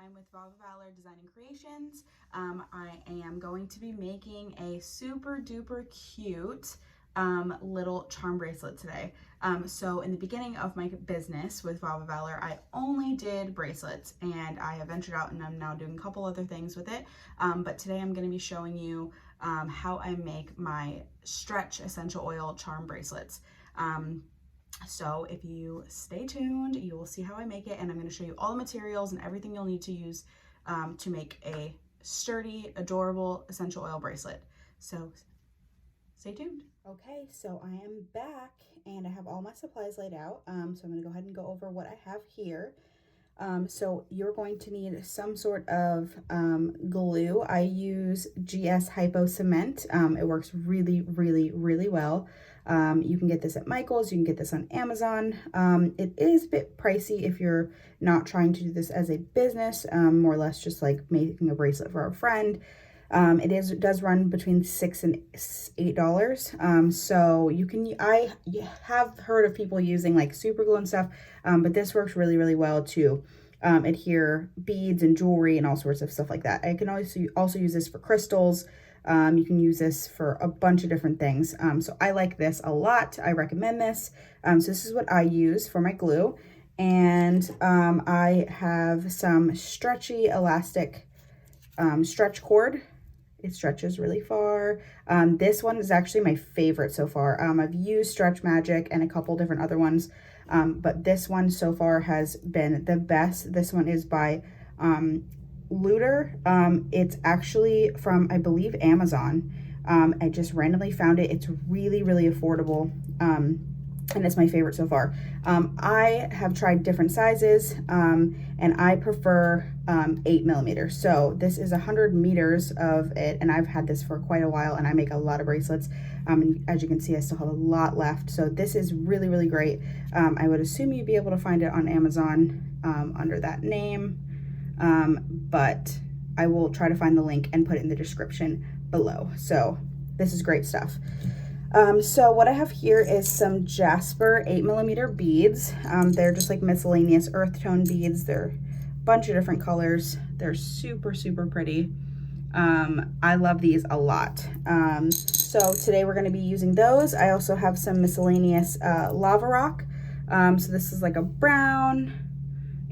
I'm with Valva Valor Design and Creations. I am going to be making a super duper cute little charm bracelet today. So in the beginning of my business with Valva Valor, I only did bracelets, and I have ventured out and I'm now doing a couple other things with it. But today I'm going to be showing you how I make my stretch essential oil charm bracelets. So if you stay tuned, you will see how I make it, and I'm going to show you all the materials and everything you'll need to use to make a sturdy, adorable essential oil bracelet. So stay tuned. Okay, so I am back and I have all my supplies laid out. So I'm going to go ahead and go over what I have here. So you're going to need some sort of glue. I use GS Hypo Cement. It works really, really, really well. You can get this at Michael's. You can get this on Amazon. It is a bit pricey if you're not trying to do this as a business, more or less just like making a bracelet for a friend. It does run between $6 and $8. So you can, I have heard of people using like super glue and stuff, but this works really, really well to adhere beads and jewelry and all sorts of stuff like that. I can also use this for crystals. You can use this for a bunch of different things. So I like this a lot. I recommend this. So this is what I use for my glue. And I have some stretchy elastic stretch cord. It stretches really far. This one is actually my favorite so far. I've used Stretch Magic and a couple different other ones, but this one so far has been the best. This one is by Luter. It's actually from, I believe, Amazon. I just randomly found it. It's really, really affordable. And it's my favorite so far. I have tried different sizes, and I prefer 8mm. So this is 100 meters of it, and I've had this for quite a while, and I make a lot of bracelets. And as you can see, I still have a lot left. So this is really, really great. I would assume you'd be able to find it on Amazon under that name, but I will try to find the link and put it in the description below. So this is great stuff. So what I have here is some Jasper 8mm beads. They're just like miscellaneous earth tone beads. They're a bunch of different colors. They're super, super pretty. I love these a lot. So today we're going to be using those. I also have some miscellaneous lava rock. So this is like a brown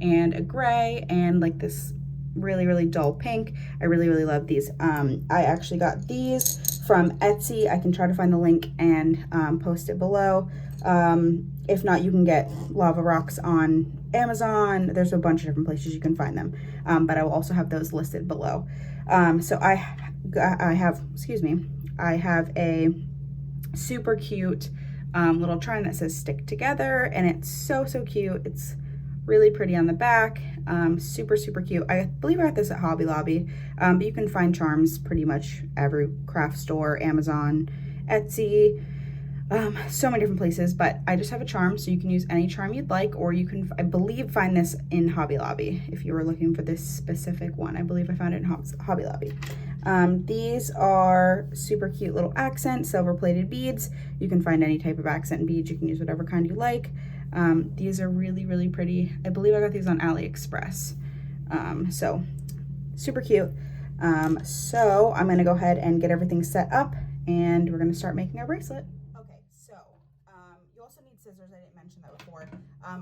and a gray and like this really, really dull pink. I really, really love these. I actually got these from Etsy. I can try to find the link and post it below. If not, you can get lava rocks on Amazon. There's a bunch of different places you can find them, but I will also have those listed below. So I have a super cute little charm that says stick together, and it's so, so cute. It's really pretty on the back. Super, super cute. I believe I got this at Hobby Lobby, but you can find charms pretty much every craft store, Amazon, Etsy, so many different places. But I just have a charm, so you can use any charm you'd like, or you can, I believe, find this in Hobby Lobby if you were looking for this specific one. I believe I found it in Hobby Lobby. These are super cute little accent silver plated beads. You can find any type of accent beads. You can use whatever kind you like. These are really, really pretty. I believe I got these on AliExpress. So super cute. So I'm going to go ahead and get everything set up, and we're going to start making our bracelet. Okay, so you also need scissors. I didn't mention that before.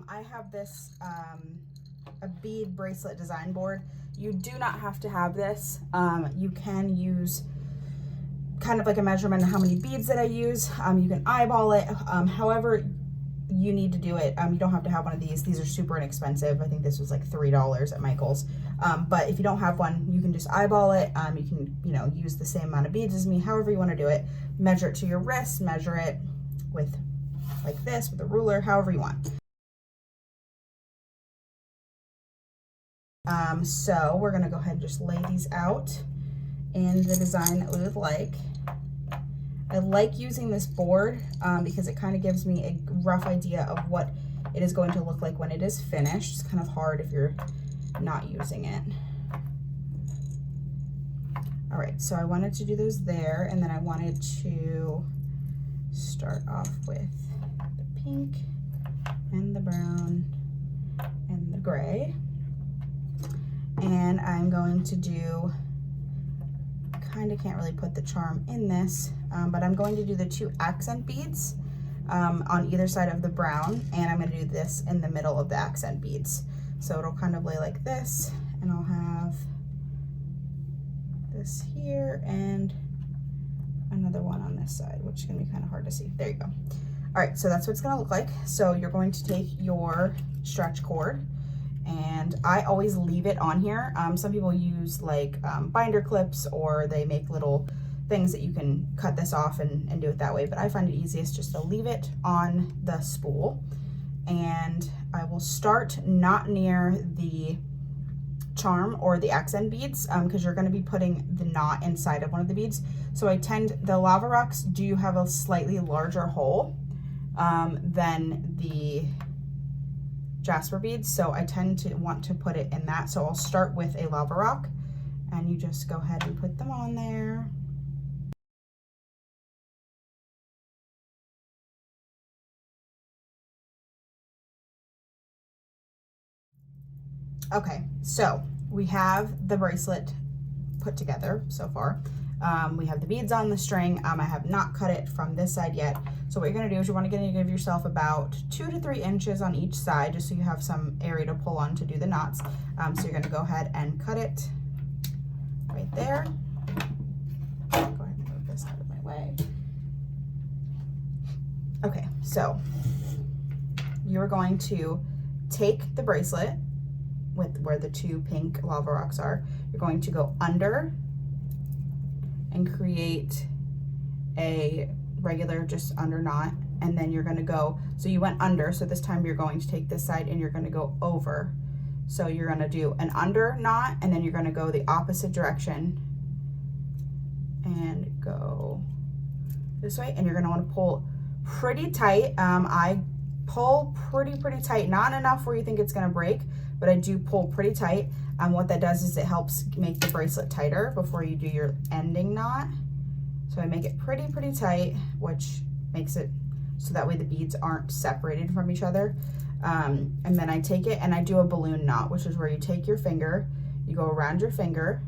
I have this a bead bracelet design board. You do not have to have this. You can use kind of like a measurement of how many beads that I use. You can eyeball it. However you need to do it. You don't have to have one of these. These are super inexpensive. I think this was like $3 at Michael's. But if you don't have one, you can just eyeball it. You can, use the same amount of beads as me, however you want to do it. Measure it to your wrist, measure it with like this, with a ruler, however you want. So we're going to go ahead and just lay these out in the design that we would like. I like using this board because it kind of gives me a rough idea of what it is going to look like when it is finished. It's kind of hard if you're not using it. All right, so I wanted to do those there, and then I wanted to start off with the pink and the brown and the gray. And I'm going to do, kind of can't really put the charm in this, but I'm going to do the 2 accent beads on either side of the brown, and I'm going to do this in the middle of the accent beads. So it'll kind of lay like this, and I'll have this here and another one on this side, which is going to be kind of hard to see. There you go. All right, so that's what it's going to look like. So you're going to take your stretch cord, and I always leave it on here. Some people use like binder clips, or they make little things that you can cut this off and do it that way, but I find it easiest just to leave it on the spool. And I will start not near the charm or the accent beads, because you're going to be putting the knot inside of one of the beads. So the lava rocks do have a slightly larger hole than the jasper beads, so I tend to want to put it in that. So I'll start with a lava rock, and you just go ahead and put them on there. Okay, so we have the bracelet put together so far. We have the beads on the string. I have not cut it from this side yet. So what you're gonna do is you wanna give yourself about 2 to 3 inches on each side, just so you have some area to pull on to do the knots. So you're gonna go ahead and cut it right there. Go ahead and move this out of my way. Okay, so you're going to take the bracelet with where the 2 pink lava rocks are. You're going to go under and create a regular just under knot, and then you're going to go, so you went under, so this time you're going to take this side and you're going to go over. So you're going to do an under knot, and then you're going to go the opposite direction and go this way, and you're going to want to pull pretty tight. I pull pretty tight, not enough where you think it's going to break, but I do pull pretty tight. What that does is it helps make the bracelet tighter before you do your ending knot. So I make it pretty tight, which makes it so that way the beads aren't separated from each other. And then I take it and I do a balloon knot, which is where you take your finger, you go around your finger,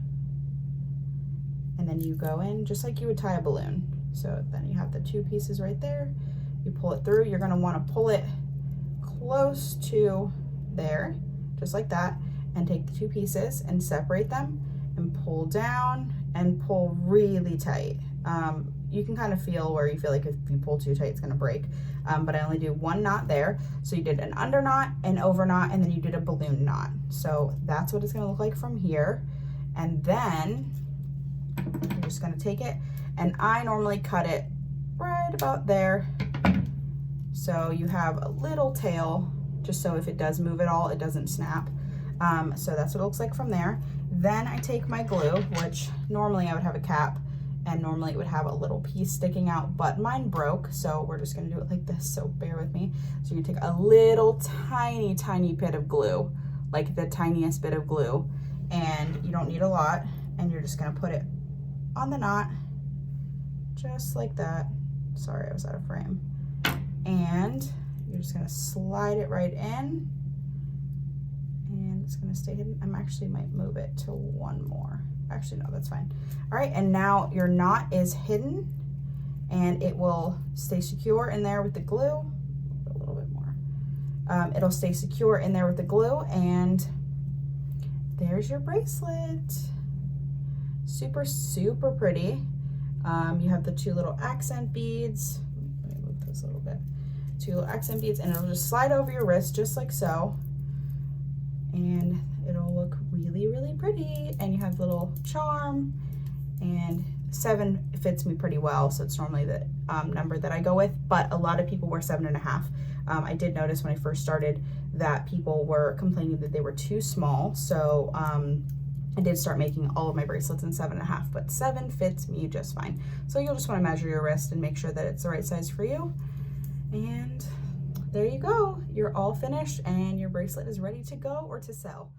and then you go in just like you would tie a balloon. So then you have the 2 pieces right there. You pull it through. You're going to want to pull it close to there, just like that, and take the 2 pieces and separate them and pull down and pull really tight. You can kind of feel where you feel like if you pull too tight, it's going to break. But I only do 1 knot there. So you did an under knot, an over knot, and then you did a balloon knot. So that's what it's going to look like from here. And then you're just going to take it, and I normally cut it right about there. So you have a little tail, just so if it does move at all, it doesn't snap. So that's what it looks like from there. Then I take my glue, which normally I would have a cap, and normally it would have a little piece sticking out, but mine broke, so we're just gonna do it like this, so bear with me. So you take a little tiny bit of glue, like the tiniest bit of glue, and you don't need a lot, and you're just gonna put it on the knot, just like that. Sorry, I was out of frame. And you're just gonna slide it right in, and it's gonna stay hidden. I'm actually might move it to 1 more. Actually, no, that's fine. All right, and now your knot is hidden, and it will stay secure in there with the glue. A little bit more. It'll stay secure in there with the glue, and there's your bracelet. Super pretty. You have the 2 little accent beads. Let me move this a little bit. 2 little accent beads, and it'll just slide over your wrist just like so. And it'll look really pretty. And you have the little charm, and 7 fits me pretty well, so it's normally the number that I go with, but a lot of people wear 7.5. I did notice when I first started that people were complaining that they were too small, so I did start making all of my bracelets in 7.5, but 7 fits me just fine. So you'll just want to measure your wrist and make sure that it's the right size for you. And there you go. You're all finished, and your bracelet is ready to go or to sell.